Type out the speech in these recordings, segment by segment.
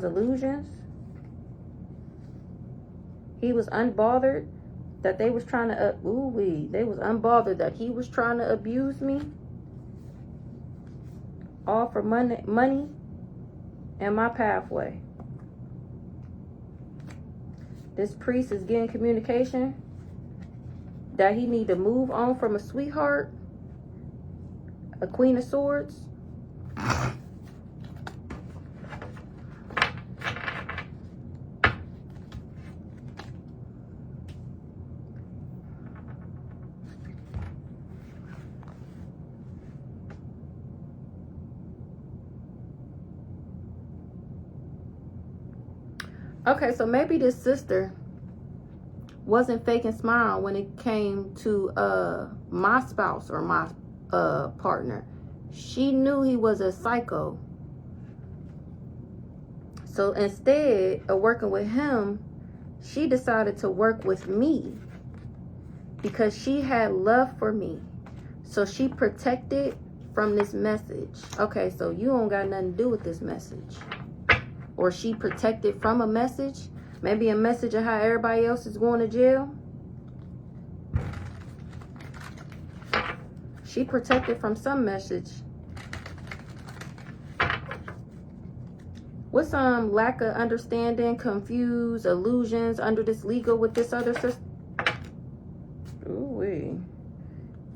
illusions. He was unbothered that they was trying to they was unbothered that he was trying to abuse me, all for money and my pathway. This priest is getting communication that he need to move on from a sweetheart, a Queen of Swords. Okay, so maybe this sister wasn't faking smile when it came to my spouse or my partner. She knew he was a psycho. So instead of working with him, she decided to work with me because she had love for me. So she protected from this message. Okay, so you don't got nothing to do with this message. Or she protected from a message. Maybe a message of how everybody else is going to jail. She protected from some message. With some lack of understanding, confused, illusions under this legal with this other sister. Ooh-wee.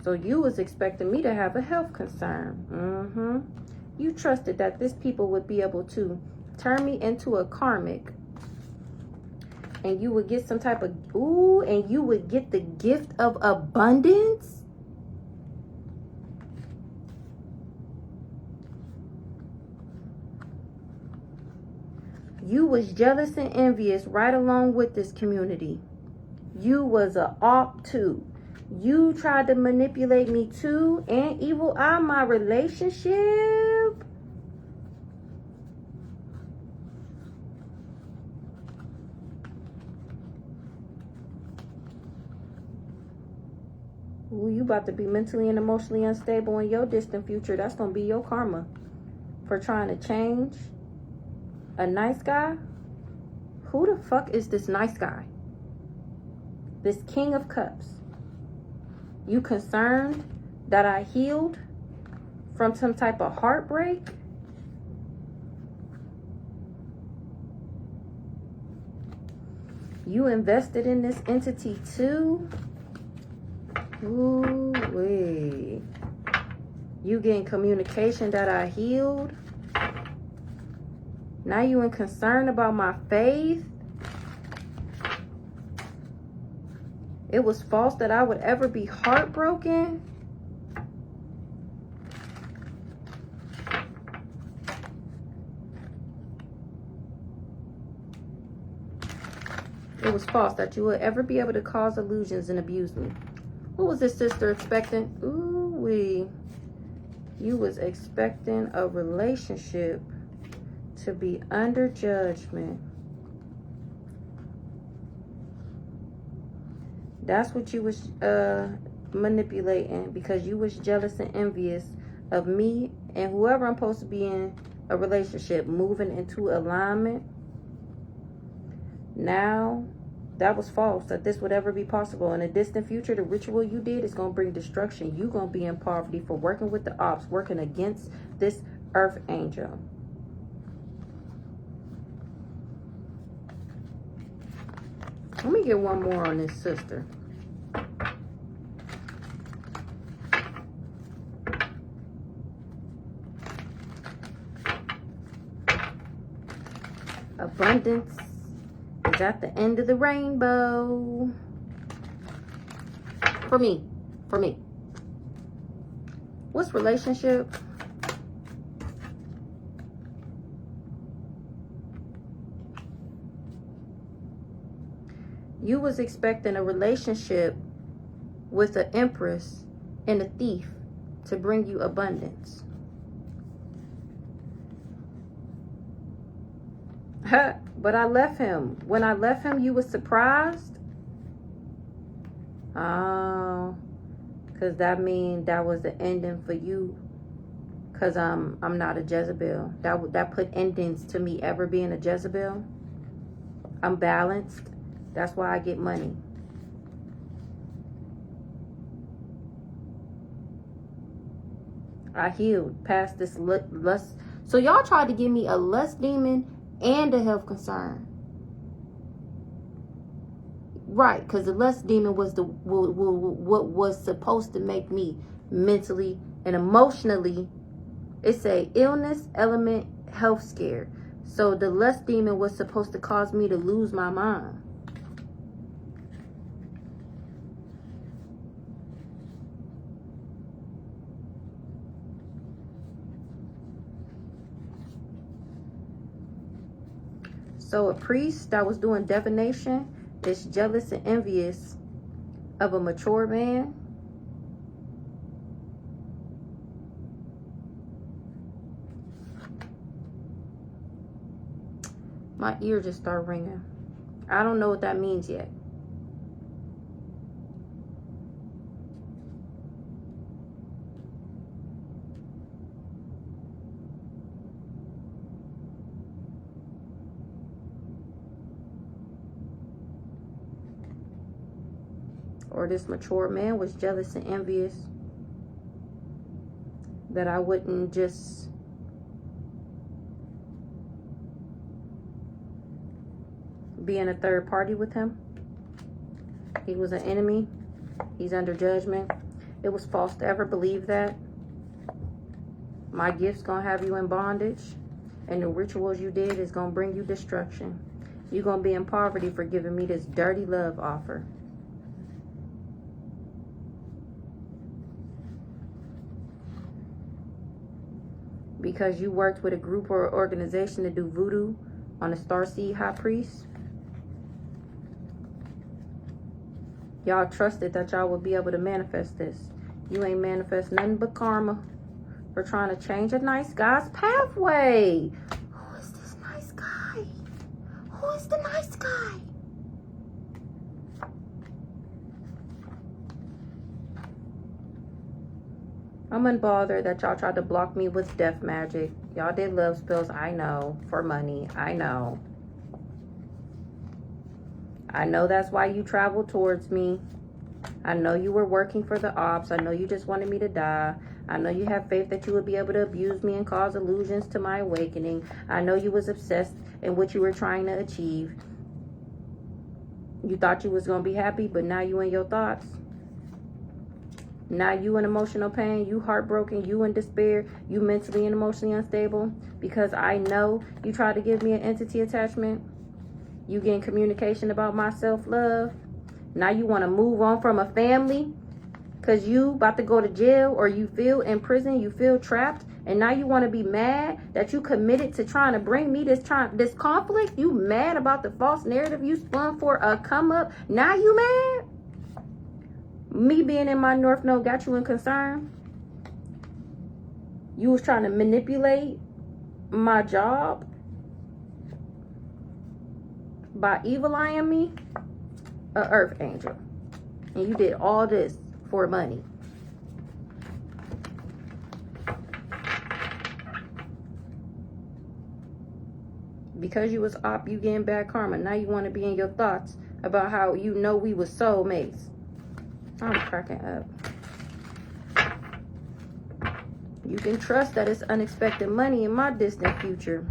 So you was expecting me to have a health concern. You trusted that this people would be able to turn me into a karmic. And you would get some type of, and you would get the gift of abundance. You was jealous and envious right along with this community. You was a op too. You tried to manipulate me too, and evil eye my relationship. Ooh, you about to be mentally and emotionally unstable in your distant future. That's going to be your karma for trying to change a nice guy. Who the fuck is this nice guy? This King of Cups. You concerned that I healed from some type of heartbreak? You invested in this entity too? Ooh-wee. You getting communication that I healed? Now you in concern about my faith? It was false that I would ever be heartbroken? It was false that you would ever be able to cause illusions and abuse me. What was this sister expecting? Ooh-wee. You was expecting a relationship to be under judgment. That's what you was manipulating, because you was jealous and envious of me and whoever I'm supposed to be in a relationship, moving into alignment. Now, that was false, that this would ever be possible. In the distant future, the ritual you did is going to bring destruction. You're going to be in poverty for working with the ops, working against this earth angel. Let me get one more on this sister. Abundance is at the end of the rainbow. For me. What's relationship? You was expecting a relationship with an empress and a thief to bring you abundance. But I left him. When I left him, you was surprised? Oh, because that means that was the ending for you Because I'm not a Jezebel. That put endings to me ever being a Jezebel. I'm balanced. That's why I get money. I healed past this lust. So y'all tried to give me a lust demon and a health concern. Right, because the lust demon was what was supposed to make me mentally and emotionally. It's a illness, element, health scare. So the lust demon was supposed to cause me to lose my mind. So a priest that was doing divination is jealous and envious of a mature man. My ear just started ringing. I don't know what that means yet. Or this mature man was jealous and envious that I wouldn't just be in a third party with him. He was an enemy. He's under judgment. It was false to ever believe that. My gift's gonna have you in bondage, and the rituals you did is gonna bring you destruction. You're gonna be in poverty for giving me this dirty love offer. Because you worked with a group or organization to do voodoo on a starseed high priest. Y'all trusted that y'all would be able to manifest this. You ain't manifest nothing but karma for trying to change a nice guy's pathway. Who is this nice guy? Who is the nice guy? I'm unbothered that y'all tried to block me with death magic. Y'all did love spells, I know, for money, I know. I know that's why you traveled towards me. I know you were working for the ops. I know you just wanted me to die. I know you have faith that you would be able to abuse me and cause illusions to my awakening. I know you was obsessed in what you were trying to achieve. You thought you was going to be happy, but now you in your thoughts. Now you in emotional pain, you heartbroken, you in despair, you mentally and emotionally unstable. Because I know you tried to give me an entity attachment. You getting communication about my self-love. Now you want to move on from a family because you about to go to jail, or you feel in prison, you feel trapped, and now you want to be mad that you committed to trying to bring me this conflict. You mad about the false narrative you spun for a come up. Now you mad? Me being in my North Node got you in concern? You was trying to manipulate my job by evil-eyeing me? A earth angel. And you did all this for money. Because you was op, you getting bad karma. Now you want to be in your thoughts about how you know we was soulmates. I'm cracking up. You can trust that it's unexpected money in my distant future.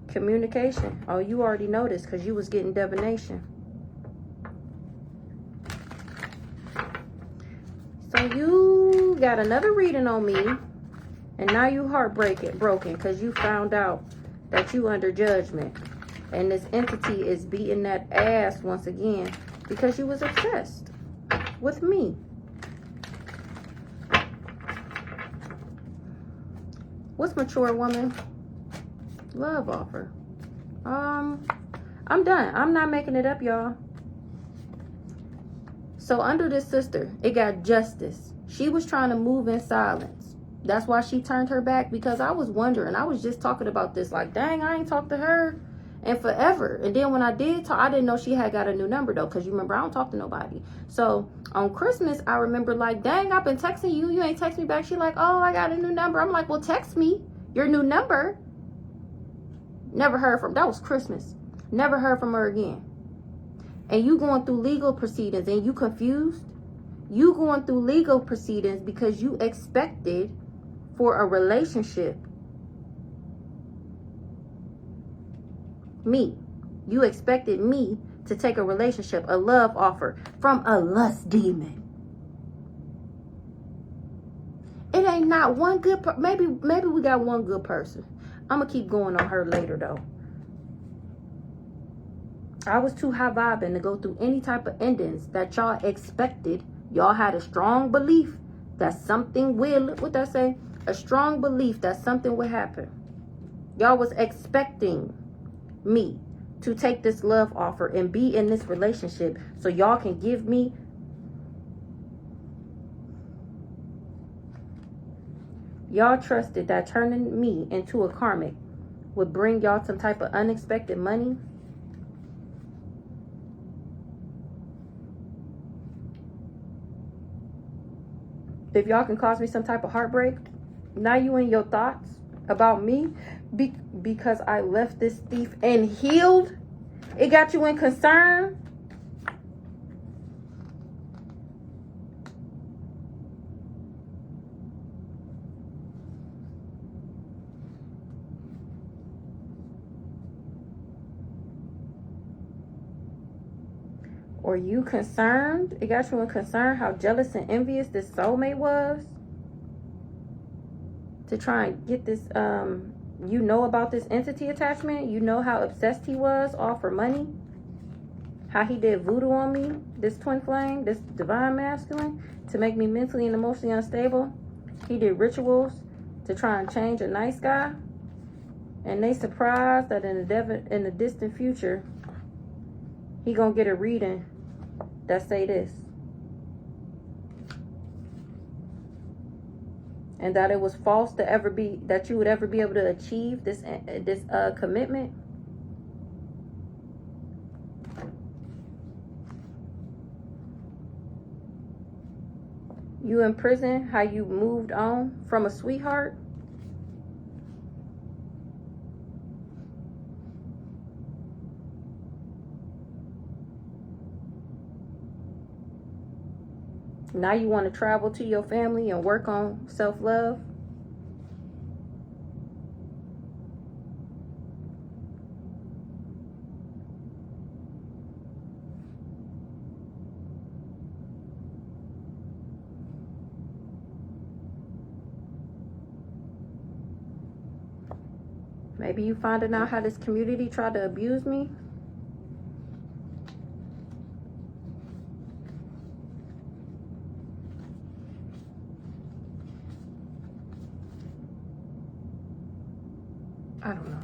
Communication. Oh, you already noticed because you was getting divination. So you got another reading on me, and now you broken because you found out that you under judgment. And this entity is beating that ass once again because you was obsessed with me. What's mature woman? Love offer. I'm done. I'm not making it up, y'all. So under this sister, it got justice. She was trying to move in silence. That's why she turned her back, because I was wondering. I was just talking about this like, dang, I ain't talked to her and forever. And then when I did talk, I didn't know she had got a new number though, because you remember I don't talk to nobody. So on Christmas, I remember like, dang, I've been texting you. You ain't text me back. She like, oh, I got a new number. I'm like, well, text me your new number. Never heard from. That was Christmas. Never heard from her again. And you going through legal proceedings and you confused? You going through legal proceedings because you expected for a relationship. Me. You expected me to take a relationship, a love offer from a lust demon. It ain't not one good maybe we got one good person. I'm gonna keep going on her later though. I was too high vibing to go through any type of endings that y'all expected. Y'all had a strong belief that something will, what that say? A strong belief that something would happen. Y'all was expecting me to take this love offer and be in this relationship so y'all can give me. Y'all trusted that turning me into a karmic would bring y'all some type of unexpected money. If y'all can cause me some type of heartbreak, now you in your thoughts about me because I left this thief and healed. It got you in concern. Or you concerned? It got you in concern how jealous and envious this soulmate was? To try and get this, you know about this entity attachment? You know how obsessed he was, all for money? How he did voodoo on me, this twin flame, this divine masculine, to make me mentally and emotionally unstable? He did rituals to try and change a nice guy? And they surprised that in the distant future, he gonna get a reading that say this. And that it was false to ever be, that you would ever be able to achieve this commitment. You in prison, how you moved on from a sweetheart. Now you want to travel to your family and work on self-love. Maybe you finding out how this community tried to abuse me. I don't know.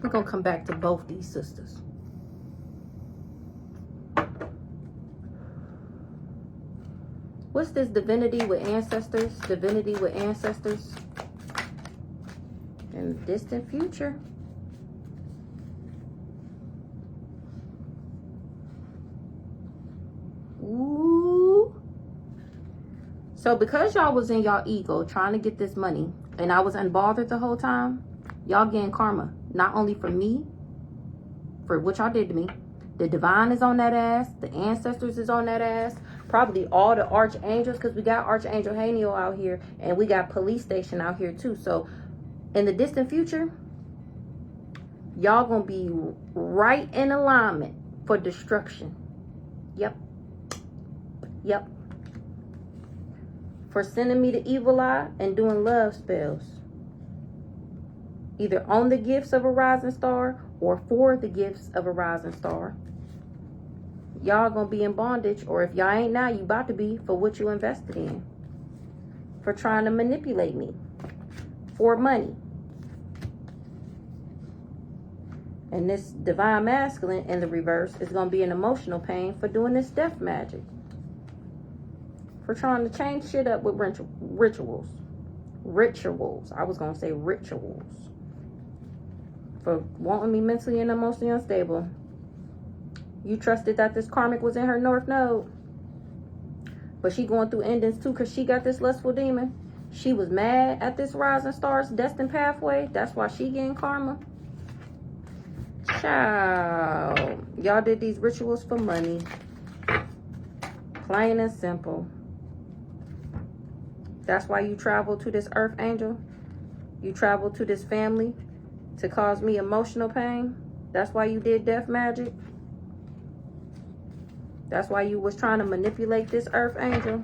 We're going to come back to both these sisters. What's this divinity with ancestors? Divinity with ancestors in the distant future. Ooh. So because y'all was in y'all ego trying to get this money and I was unbothered the whole time, y'all getting karma. Not only for me, for what y'all did to me. The divine is on that ass. The ancestors is on that ass. Probably all the archangels, because we got Archangel Haniel out here. And we got police station out here too. So in the distant future, y'all gonna be right in alignment for destruction. Yep. Yep. For sending me the evil eye and doing love spells. Either on the gifts of a rising star or for the gifts of a rising star. Y'all gonna be in bondage, or if y'all ain't now, you about to be for what you invested in. For trying to manipulate me. For money. And this divine masculine in the reverse is going to be an emotional pain for doing this death magic. For trying to change shit up with rituals. Rituals. I was going to say rituals. For wanting me mentally and emotionally unstable. You trusted that this karmic was in her north node. But she going through endings too because she got this lustful demon. She was mad at this rising star's destined pathway. That's why she getting karma. Child. Y'all did these rituals for money. Plain and simple. That's why you travel to this earth angel. You travel to this family to cause me emotional pain. That's why you did death magic. That's why you was trying to manipulate this earth angel.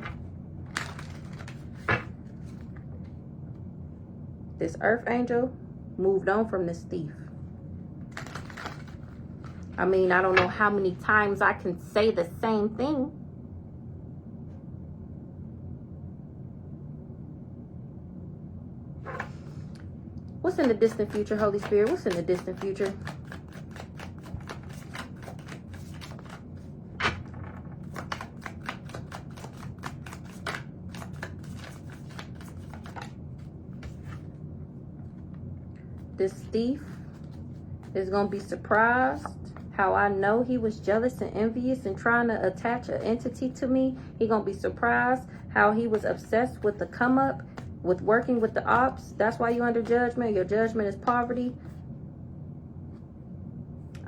This earth angel moved on from this thief. I mean, I don't know how many times I can say the same thing. What's in the distant future, Holy Spirit? What's in the distant future? This thief is going to be surprised how I know he was jealous and envious and trying to attach an entity to me. He going to be surprised how he was obsessed with the come up, with working with the ops. That's why you're under judgment. Your judgment is poverty.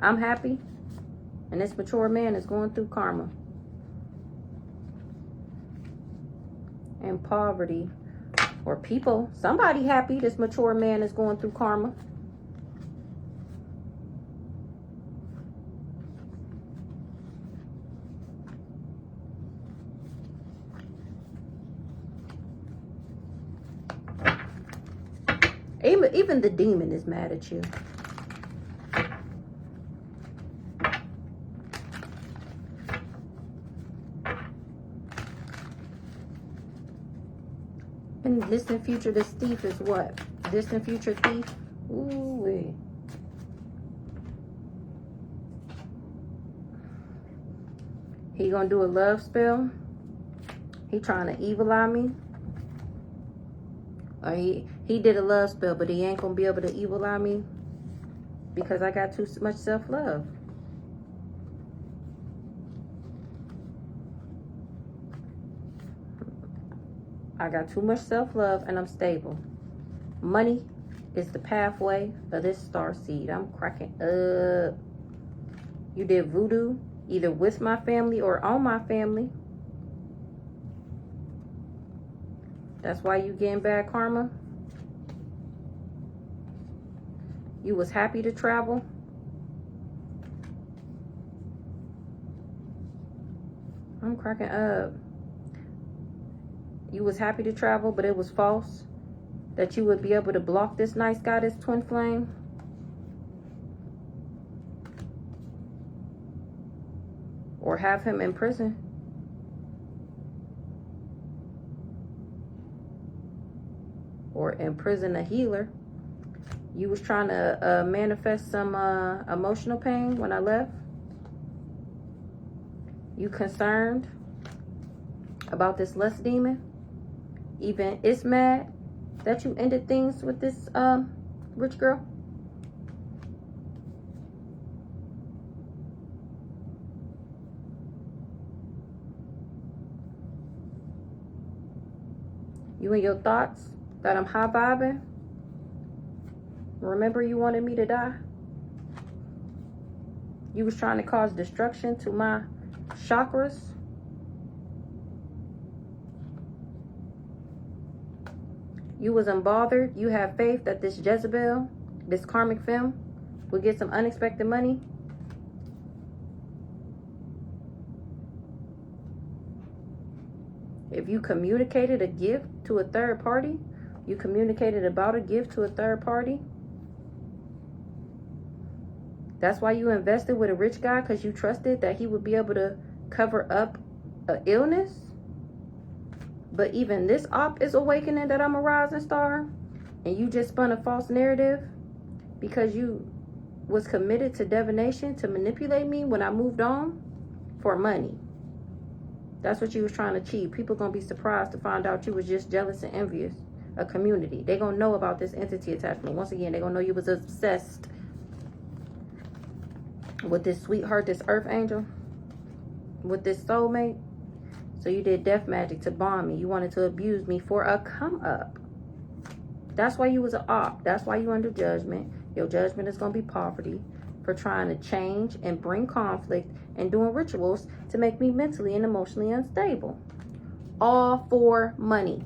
I'm happy. And this mature man is going through karma. And poverty. Or people. Somebody happy this mature man is going through karma. Even the demon is mad at you. In the distant future, this thief is what? Distant future thief? Ooh-wee. He gonna do a love spell. He trying to evil eye me. Or he did a love spell, but he ain't gonna be able to evil eye me because I got too much self-love. I got too much self-love and I'm stable. Money is the pathway of this star seed. I'm cracking up. You did voodoo either with my family or on my family. That's why you getting bad karma. You was happy to travel. I'm cracking up. You was happy to travel, but it was false. That you would be able to block this nice guy, this twin flame. Or have him in prison. Or imprison a healer. You was trying to manifest some emotional pain when I left. You concerned about this lust demon. Even it's mad that you ended things with this rich girl. You and your thoughts that I'm high vibing. Remember you wanted me to die? You was trying to cause destruction to my chakras. You was unbothered. You have faith that this Jezebel, this karmic femme, will get some unexpected money. If you communicated a gift to a third party, you communicated about a gift to a third party. That's why you invested with a rich guy, because you trusted that he would be able to cover up an illness. But even this op is awakening that I'm a rising star. And you just spun a false narrative because you was committed to divination to manipulate me when I moved on for money. That's what you was trying to achieve. People gonna be surprised to find out you was just jealous and envious. A community. They gonna know about this entity attachment. Once again, they gonna know you was obsessed with this sweetheart, this earth angel, with this soulmate. So you did death magic to bond me. You wanted to abuse me for a come up. That's why you was an op. That's why you under judgment. Your judgment is gonna be poverty for trying to change and bring conflict and doing rituals to make me mentally and emotionally unstable. All for money.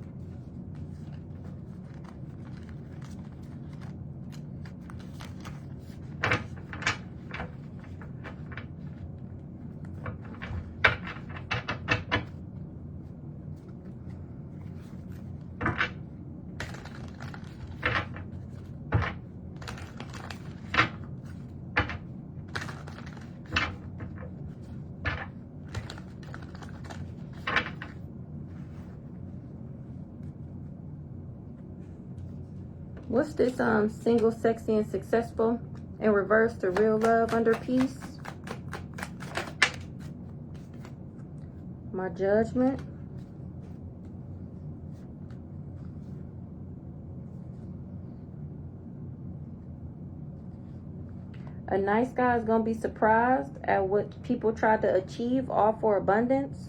What's this single, sexy, and successful in reverse to real love under peace? My judgment. A nice guy is going to be surprised at what people try to achieve, all for abundance.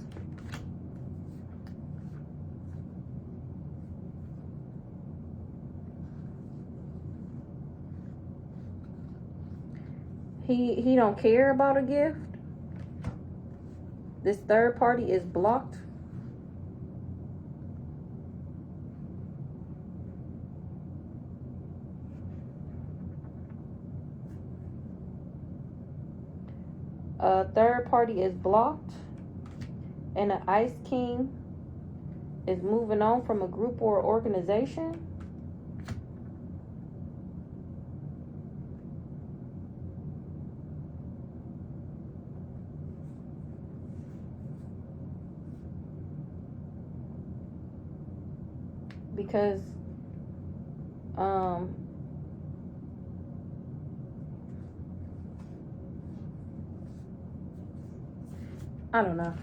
He don't care about a gift. This third party is blocked. A third party is blocked. And the Ice King is moving on from a group or organization. Because I don't know.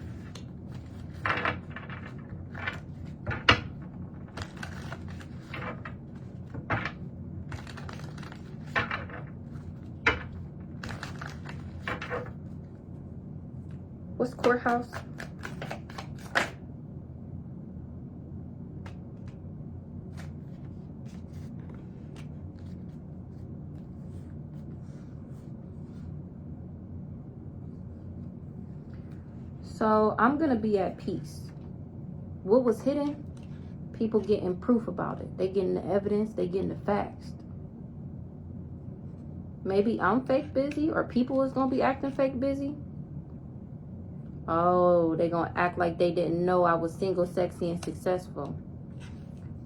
What's courthouse? So I'm going to be at peace. What was hidden? People getting proof about it. They getting the evidence. They getting the facts. Maybe I'm fake busy, or people is going to be acting fake busy. Oh, they going to act like they didn't know I was single, sexy, and successful.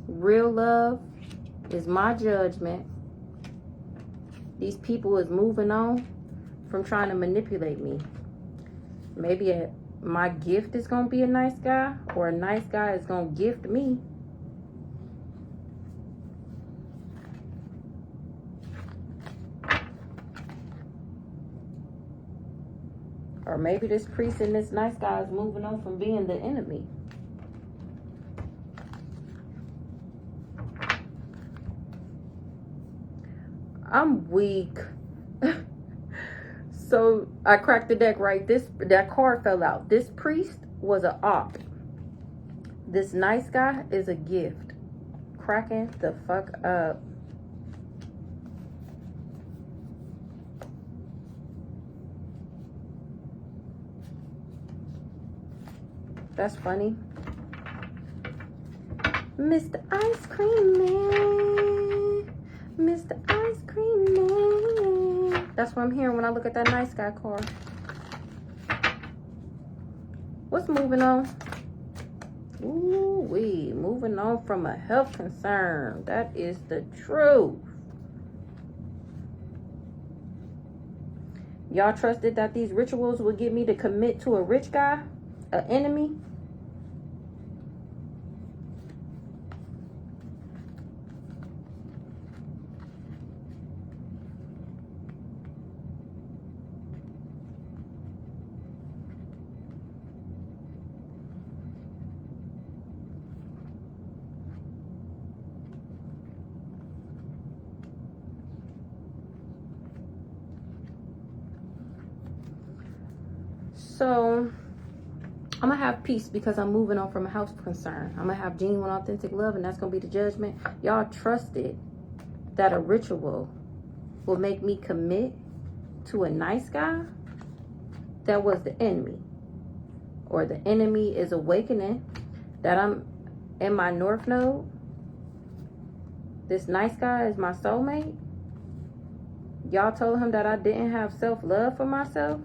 Real love is my judgment. These people is moving on from trying to manipulate me. Maybe my gift is going to be a nice guy, or a nice guy is going to gift me. Or maybe this priest and this nice guy is moving on from being the enemy. I'm weak. So I cracked the deck, right? That card fell out. This priest was an op. This nice guy is a gift. Cracking the fuck up. That's funny. Mr. Ice Cream Man. Mr. Ice Cream Man. That's what I'm hearing when I look at that nice guy card. What's moving on? Ooh, moving on from a health concern. That is the truth. Y'all trusted that these rituals would get me to commit to a rich guy, an enemy. So I'm gonna have peace because I'm moving on from a house concern. I'm gonna have genuine, authentic love, and that's gonna be the judgment. Y'all trusted that a ritual will make me commit to a nice guy. That was the enemy, or the enemy is awakening that I'm in my north node. This nice guy is my soulmate. Y'all told him that I didn't have self-love for myself.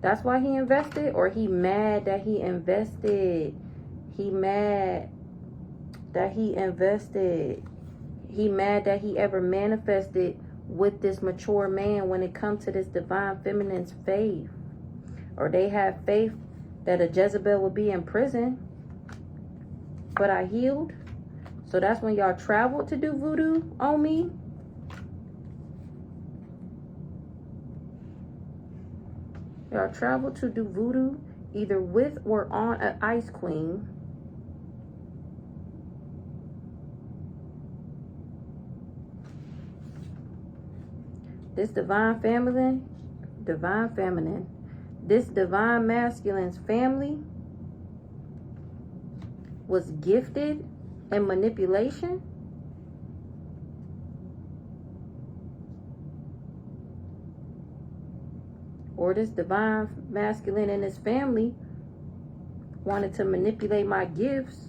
That's why he invested, or he mad that he invested. He mad that he invested. He mad that he ever manifested with this mature man when it comes to this divine feminine's faith. Or they have faith that a Jezebel would be in prison. But I healed. So that's when y'all traveled to do voodoo on me. Y'all traveled to do voodoo either with or on an ice queen. This divine feminine, this divine masculine's family was gifted in manipulation. Or this divine masculine and his family wanted to manipulate my gifts.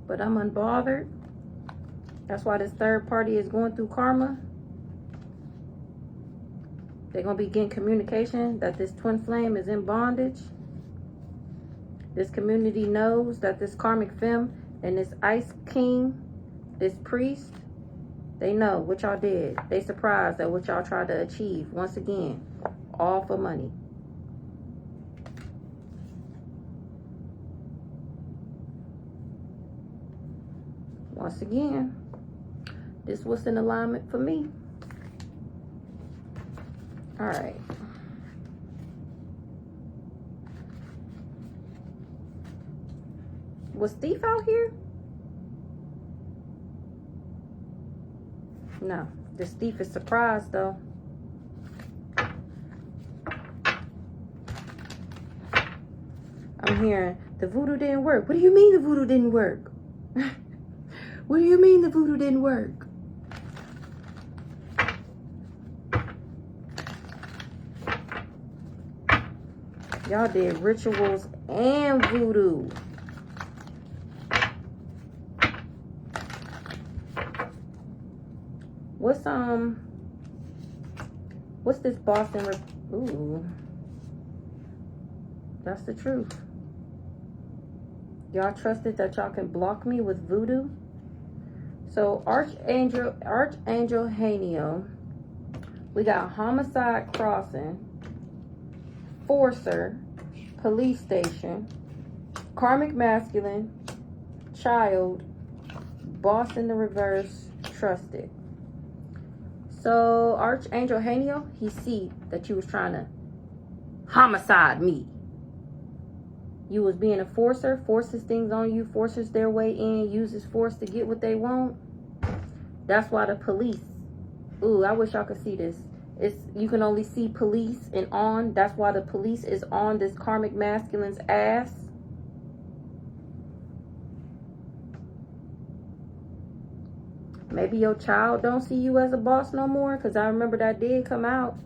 But I'm unbothered. That's why this third party is going through karma. They're going to be getting communication that this twin flame is in bondage. This community knows that this karmic femme and this ice king, this priest, they know what y'all did. They surprised at what y'all tried to achieve. Once again, all for money. Once again, this was in alignment for me. All right. Was Thief out here? No. This thief is surprised though. I'm hearing the voodoo didn't work. What do you mean the voodoo didn't work? What do you mean the voodoo didn't work? Y'all did rituals and voodoo. What's this Boston? Ooh, that's the truth. Y'all trusted that y'all can block me with voodoo. So Archangel Haniel, we got homicide crossing, forcer, police station, karmic masculine, child, boss in the reverse, trusted. So Archangel Haniel, he see that you was trying to homicide me. You was being a forcer, forces things on you, forces their way in, uses force to get what they want. That's why the police, ooh, I wish y'all could see this. You can only see police and on. That's why the police is on this karmic masculine's ass. Maybe your child don't see you as a boss no more, because I remember that did come out.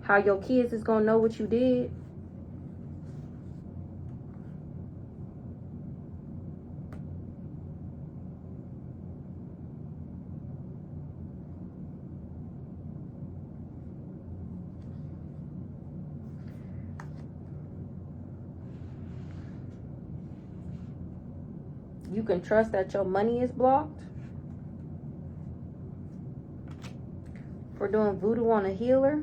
How your kids is going to know what you did. You can trust that your money is blocked for doing voodoo on a healer.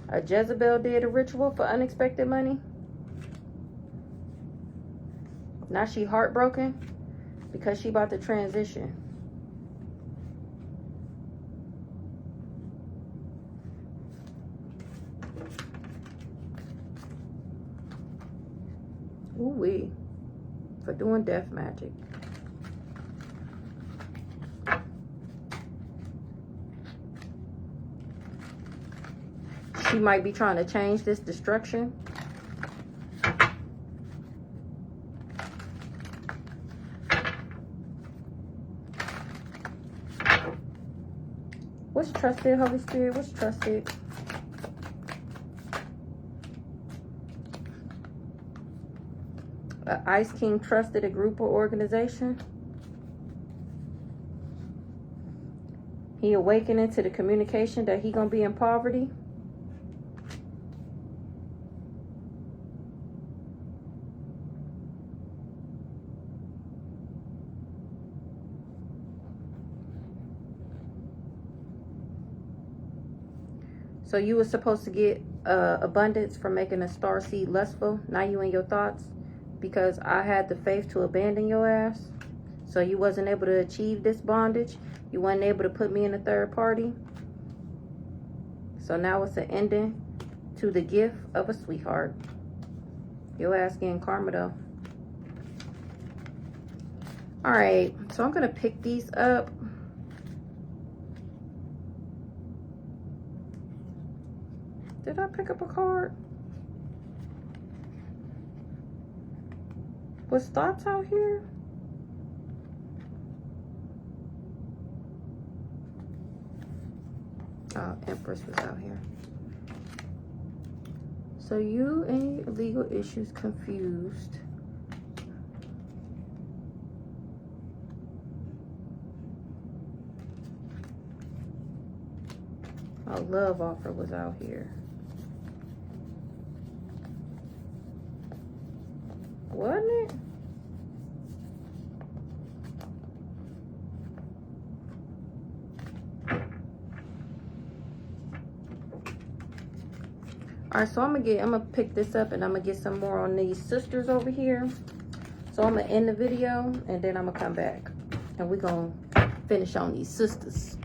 A Jezebel did a ritual for unexpected money. Now she heartbroken because she about to transition. Ooh-wee. For doing death magic. She might be trying to change this destruction. What's trusted, Holy Spirit? What's trusted? Ice King trusted a group or organization. He awakening to the communication that he gonna be in poverty. So you were supposed to get abundance from making a star seed lustful. Now you in your thoughts because I had the faith to abandon your ass. So you wasn't able to achieve this bondage. You weren't able to put me in a third party. So now it's an ending to the gift of a sweetheart. Your ass getting karma though. All right, so I'm gonna pick these up. Did I pick up a card? Was thoughts out here? Oh, Empress was out here. So you and your legal issues confused. A love offer was out here. Wasn't it? All right, so I'm gonna pick this up and I'm gonna get some more on these sisters over here. So I'm gonna end the video and then I'm gonna come back and we're gonna finish on these sisters.